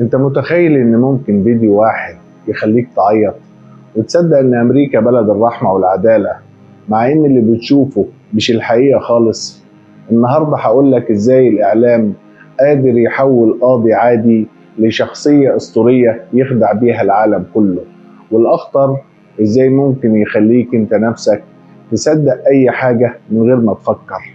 انت متخيل ان ممكن فيديو واحد يخليك تعيط وتصدق ان امريكا بلد الرحمة والعدالة، مع ان اللي بتشوفه مش الحقيقة خالص؟ النهاردة هقولك ازاي الاعلام قادر يحول قاضي عادي لشخصية اسطورية يخدع بيها العالم كله، والاخطر ازاي ممكن يخليك انت نفسك تصدق اي حاجة من غير ما تفكر.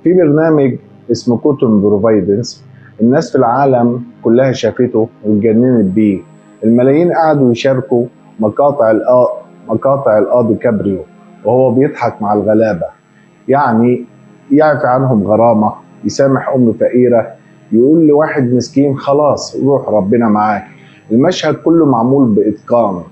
في برنامج اسمه كوتون بروفايدنس، الناس في العالم كلها شافته واتجننت بيه. الملايين قعدوا يشاركوا مقاطع القاضي كابريو وهو بيضحك مع الغلابة، يعني يعفي عنهم غرامة، يسامح أم فقيرة، يقول لواحد مسكين خلاص روح ربنا معاك. المشهد كله معمول بإتقان،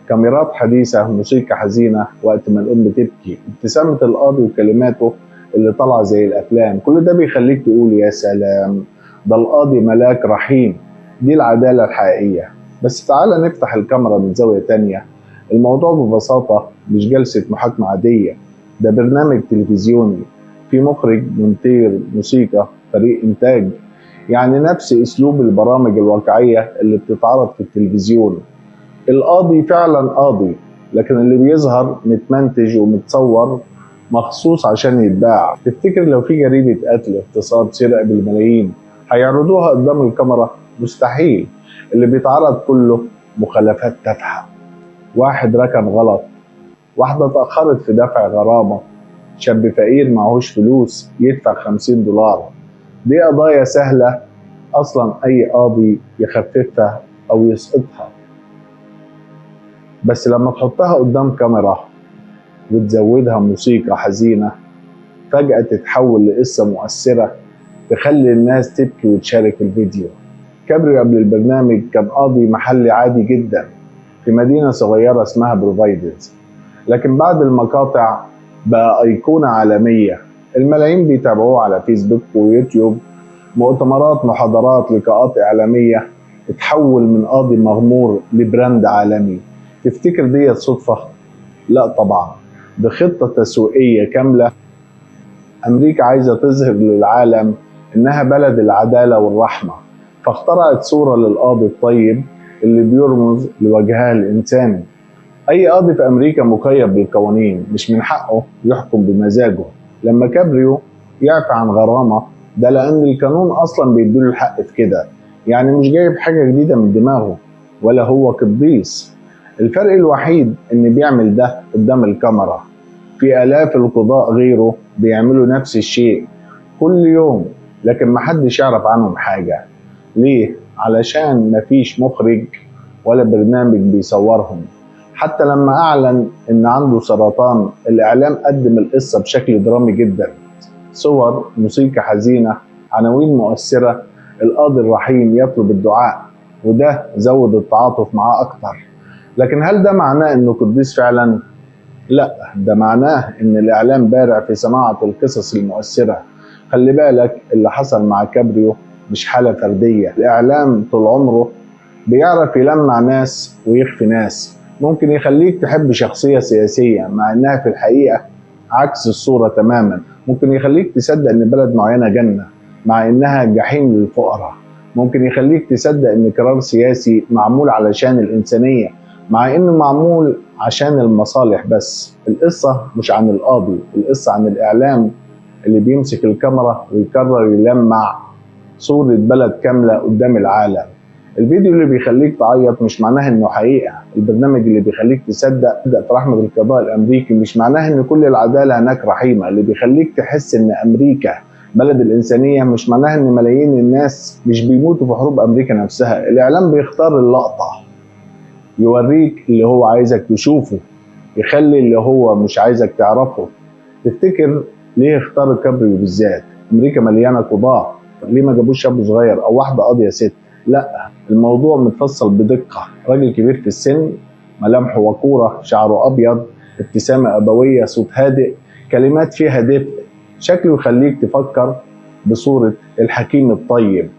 كاميرات حديثة، موسيقى حزينة وقت ما الأم تبكي، ابتسامة القاضي وكلماته اللي طالعة زي الأفلام. كل ده بيخليك تقول يا سلام، ده القاضي ملاك رحيم، دي العدالة الحقيقية. بس تعالى نفتح الكاميرا من زاوية تانية. الموضوع ببساطة مش جلسة محاكمة عادية، ده برنامج تلفزيوني، في مخرج، مونتير، موسيقى، فريق إنتاج، يعني نفس أسلوب البرامج الواقعية اللي بتتعرض في التلفزيون. القاضي فعلا قاضي، لكن اللي بيظهر متمنتج ومتصور مخصوص عشان يتباع. تفتكر لو في جريمة قتل، اغتصاب، سرقة بالملايين هيعرضوها قدام الكاميرا؟ مستحيل. اللي بيتعرض كله مخالفات تافهة، واحد ركن غلط، واحدة اتأخرت في دفع غرامة، شاب فقير معهوش فلوس يدفع 50 دولار. دي قضايا سهلة أصلا أي قاضي يخففها أو يسقطها، بس لما تحطها قدام كاميرا وتزودها موسيقى حزينة فجأة تتحول لقصة مؤثرة تخلي الناس تبكي وتشارك الفيديو. كابريو قبل البرنامج كان قاضي محلي عادي جدا في مدينة صغيرة اسمها بروفايدنس، لكن بعد المقاطع بقى أيقونة عالمية. الملايين بيتابعوه على فيسبوك ويوتيوب، مؤتمرات، محاضرات، لقاءات إعلامية. اتحول من قاضي مغمور لبراند عالمي. تفتكر دي صدفة؟ لا طبعا، دي خطة تسويقية كاملة. أمريكا عايزة تظهر للعالم إنها بلد العدالة والرحمة، فاخترعت صورة للقاضي الطيب اللي بيرمز لوجهها الإنساني. أي قاضي في أمريكا مقيد بالقوانين، مش من حقه يحكم بمزاجه. لما كابريو يعفى عن غرامة، ده لأن القانون أصلا بيديله الحق في كده، يعني مش جايب حاجة جديدة من دماغه، ولا هو قديس. الفرق الوحيد إن بيعمل ده قدام الكاميرا. في آلاف القضاء غيره بيعملوا نفس الشيء كل يوم، لكن محدش يعرف عنهم حاجة. ليه؟ علشان مفيش مخرج ولا برنامج بيصورهم. حتى لما أعلن إن عنده سرطان، الإعلام قدم القصة بشكل درامي جدا، صور، موسيقى حزينة، عناوين مؤثرة، القاضي الرحيم يطلب الدعاء، وده زود التعاطف معاه أكتر. لكن هل ده معناه إنه قديس فعلا؟ لا، ده معناه إن الإعلام بارع في صناعة القصص المؤثرة. خلي بالك اللي حصل مع كابريو مش حالة فردية، الإعلام طول عمره بيعرف يلمع ناس ويخفي ناس. ممكن يخليك تحب شخصية سياسية مع إنها في الحقيقة عكس الصورة تماما. ممكن يخليك تصدق إن بلد معينة جنة مع إنها جحيم للفقراء. ممكن يخليك تصدق إن قرار سياسي معمول علشان الإنسانية مع إنه معمول عشان المصالح بس. القصة مش عن القاضي، القصة عن الإعلام اللي بيمسك الكاميرا ويقرر يلمع صورة بلد كاملة قدام العالم. الفيديو اللي بيخليك تعيط مش معناه انه حقيقة. البرنامج اللي بيخليك تصدق في رحمة القضاء الامريكي مش معناه ان كل العدالة هناك رحيمة. اللي بيخليك تحس ان امريكا بلد الانسانية مش معناه ان ملايين الناس مش بيموتوا في حروب امريكا نفسها. الاعلام بيختار اللقطة، يوريك اللي هو عايزك تشوفه، يخلي اللي هو مش عايزك تعرفه. تفتكر ليه اختار كابريو بالذات؟ امريكا مليانة قضاة، ليه ما جابوش شاب صغير او واحدة قاضية ست؟ لا، الموضوع متفصل بدقة. راجل كبير في السن، ملامحه وقورة، شعره أبيض، ابتسامة أبوية، صوت هادئ، كلمات فيها دفء، شكله يخليك تفكر بصورة الحكيم الطيب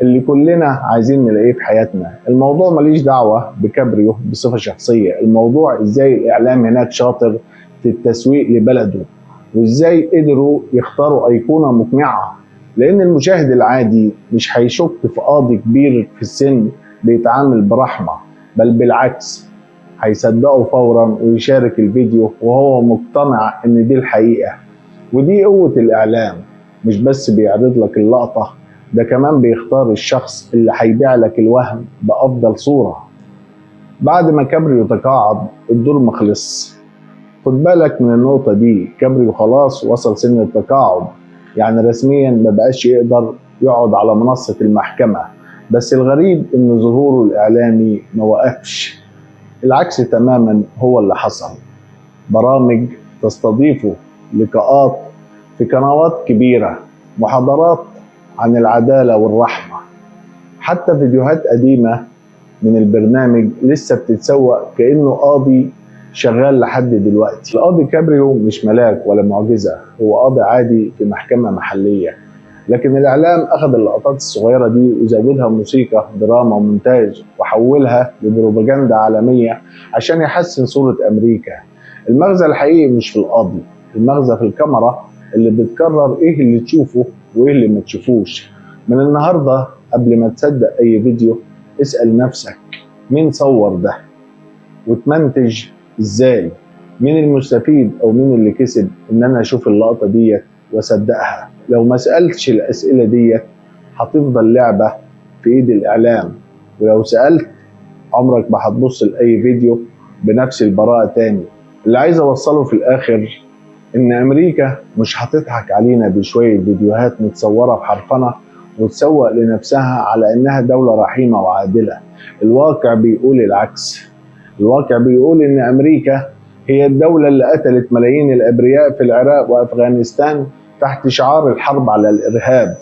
اللي كلنا عايزين نلاقيه في حياتنا. الموضوع ماليش دعوة بكابريو بصفة شخصية، الموضوع ازاي الإعلام هناك شاطر في التسويق لبلده، وازاي قدروا يختاروا أيقونة مقنعة لأن المشاهد العادي مش هيشك في قاضي كبير في السن بيتعامل برحمة، بل بالعكس هيصدقه فورا ويشارك الفيديو وهو مقتنع إن دي الحقيقة. ودي قوة الإعلام، مش بس بيعرض لك اللقطة، ده كمان بيختار الشخص اللي هيبيع لك الوهم بأفضل صورة. بعد ما كابريو تقاعد الدور مخلص. خد بالك من النقطة دي، كابريو خلاص وصل سن التقاعد، يعني رسميا ما بقاش يقدر يقعد على منصة المحكمة. بس الغريب ان ظهوره الإعلامي ما وقفش، العكس تماما هو اللي حصل. برامج تستضيفه، لقاءات في قنوات كبيرة، محاضرات عن العدالة والرحمة، حتى فيديوهات قديمة من البرنامج لسه بتتسوق كأنه قاضي شغال لحد دلوقتي. القاضي كابريو مش ملاك ولا معجزة، هو قاضي عادي في محكمة محلية، لكن الإعلام أخذ اللقطات الصغيرة دي وزودها موسيقى، دراما ومونتاج، وحولها لبروباجندا عالمية عشان يحسن صورة أمريكا. المغزى الحقيقي مش في القاضي، المغزى في الكاميرا اللي بتكرر إيه اللي تشوفه وإيه اللي ما تشوفوش. من النهاردة قبل ما تصدق أي فيديو اسأل نفسك مين صور ده، وتمنتج ازاي، مين المستفيد او مين اللي كسب ان انا اشوف اللقطة ديت واصدقها. لو ما سألتش الاسئلة ديت هتفضل لعبة في ايد الاعلام، ولو سألت عمرك ما هتبص لاي فيديو بنفس البراءة تاني. اللي عايز اوصله في الاخر ان امريكا مش هتضحك علينا بشوية فيديوهات متصورة بحرفنة وتسوق لنفسها على انها دولة رحيمة وعادلة. الواقع بيقول العكس. الواقع بيقول ان امريكا هي الدولة اللي قتلت ملايين الابرياء في العراق وافغانستان تحت شعار الحرب على الارهاب.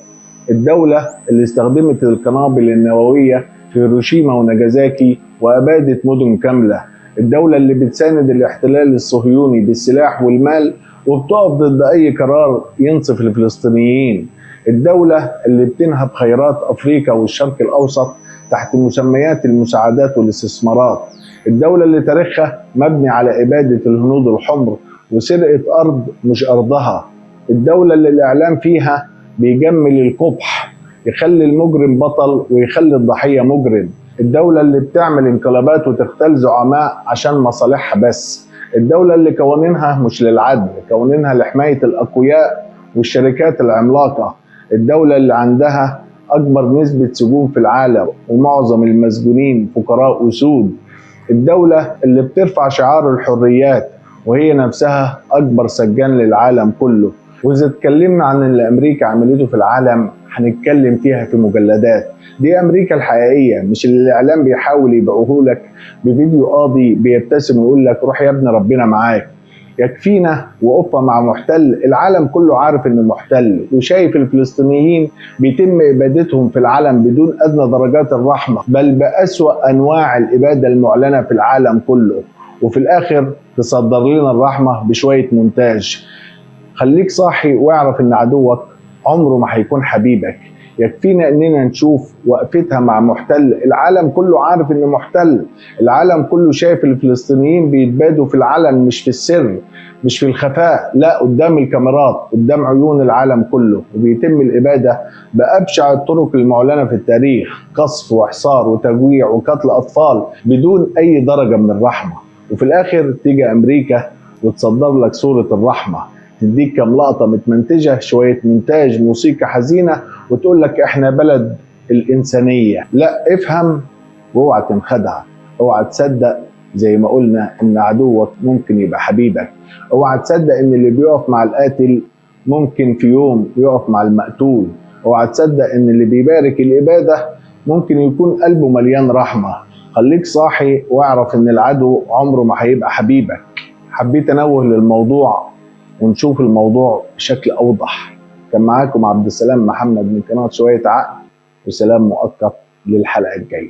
الدولة اللي استخدمت القنابل النووية في هيروشيما وناجازاكي وابادت مدن كاملة. الدولة اللي بتساند الاحتلال الصهيوني بالسلاح والمال وبتقف ضد اي قرار ينصف الفلسطينيين. الدولة اللي بتنهب خيرات افريقيا والشرق الاوسط تحت مسميات المساعدات والاستثمارات. الدولة اللي تاريخها مبني على إبادة الهنود الحمر وسرقة أرض مش أرضها. الدولة اللي الإعلام فيها بيجمل القبح، يخلي المجرم بطل ويخلي الضحية مجرم. الدولة اللي بتعمل انقلابات وتختل زعماء عشان مصالحها بس. الدولة اللي قوانينها مش للعدل، قوانينها لحماية الأقوياء والشركات العملاقة. الدولة اللي عندها أكبر نسبة سجون في العالم ومعظم المسجونين فقراء وسود. الدولة اللي بترفع شعار الحريات وهي نفسها أكبر سجان للعالم كله. وإذا اتكلمنا عن اللي أمريكا عملته في العالم هنتكلم فيها في مجلدات. دي أمريكا الحقيقية، مش اللي الإعلام بيحاول يبيعوه لك بفيديو قاضي بيبتسم ويقول لك روح يا ابني ربنا معاك. يكفينا وقفة مع محتل العالم كله عارف انه محتل، وشايف الفلسطينيين بيتم ابادتهم في العالم بدون ادنى درجات الرحمة، بل بأسوأ انواع الابادة المعلنة في العالم كله. وفي الاخر تصدر لنا الرحمة بشوية مونتاج. خليك صاحي واعرف ان عدوك عمره ما هيكون حبيبك. يكفينا اننا نشوف وقفتها مع محتل العالم كله عارف انه محتل. العالم كله شايف الفلسطينيين بيتبادوا في العلن، مش في السر، مش في الخفاء، لا قدام الكاميرات، قدام عيون العالم كله، وبيتم الاباده بابشع الطرق المعلنه في التاريخ، قصف وحصار وتجويع وقتل اطفال بدون اي درجه من الرحمه. وفي الاخر تيجي امريكا وتصدر لك صوره الرحمه، تديك كم لقطة متمنتجة، شوية مونتاج، موسيقى حزينة، وتقول لك احنا بلد الإنسانية. لا، افهم واوعى تنخدع، اوعى تصدق زي ما قلنا ان عدوك ممكن يبقى حبيبك، اوعى تصدق ان اللي بيقف مع القاتل ممكن في يوم يقف مع المقتول، اوعى تصدق ان اللي بيبارك الإبادة ممكن يكون قلبه مليان رحمة. خليك صاحي واعرف ان العدو عمره ما هيبقى حبيبك. حبيت انوه للموضوع ونشوف الموضوع بشكل أوضح. كان معاكم عبد السلام محمد من قناة شوية عقل، وسلام مؤقت للحلقة الجاية.